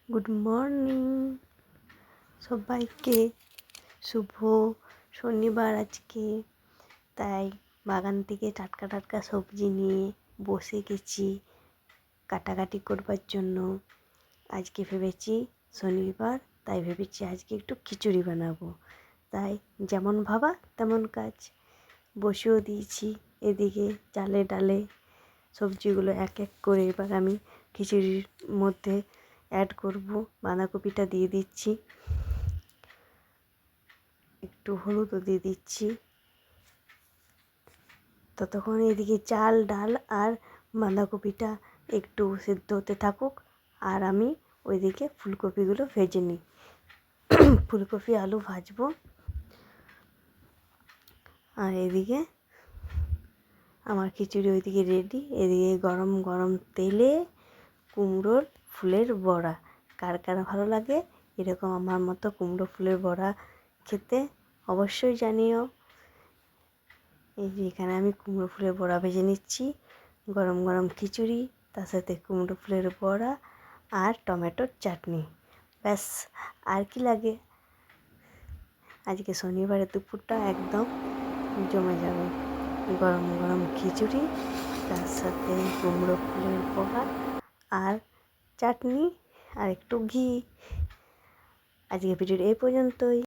Good morning সবাইকে। শুভ শনিবার আজকে, তাই বাগান থেকে টাটকা টাটকা সবজি নিয়ে বসে গেছি কাটাকাটি করবার জন্য। আজকে ভেবেছি শনিবার, তাই ভেবেছি আজকে একটু খিচুড়ি বানাবো। তাই যেমন ভাবা তেমন কাজ, বসেও দিয়েছি এদিকে চালে ডালে সবজিগুলো এক এক করে। এবার আমি খিচুড়ির মধ্যে অ্যাড করব। বাঁধাকপিটা দিয়ে দিচ্ছি, একটু হলুদও দিয়ে দিচ্ছি। ততক্ষণ এদিকে চাল ডাল আর বাঁধাকপিটা একটু সেদ্ধ হতে থাকুক, আর আমি ওইদিকে ফুলকপিগুলো ভেজে নিই। ফুলকপি আলু ভাজবো, আর এদিকে আমার খিচুড়ি ওইদিকে রেডি। এদিকে গরম গরম তেলে কুমড়োর ফুলের বড়া। কার কার ভালো লাগে এরকম আমার মতো কুমড়ো ফুলের বড়া খেতে, অবশ্যই জানিও। এই যে এখানে আমি কুমড়ো ফুলের বড়া ভেজে নিচ্ছি, গরম গরম খিচুড়ি, তার সাথে কুমড়ো ফুলের বড়া আর টমেটোর চাটনি। ব্যাস, আর কি লাগে। আজকে শনিবারের দুপুরটা একদম জমে যাবে। গরম গরম খিচুড়ি, তার সাথে কুমড়ো ফুলের বড়া আর চাটনি আর একটু ঘি। আজকে ভিডিওটা এই পর্যন্তই।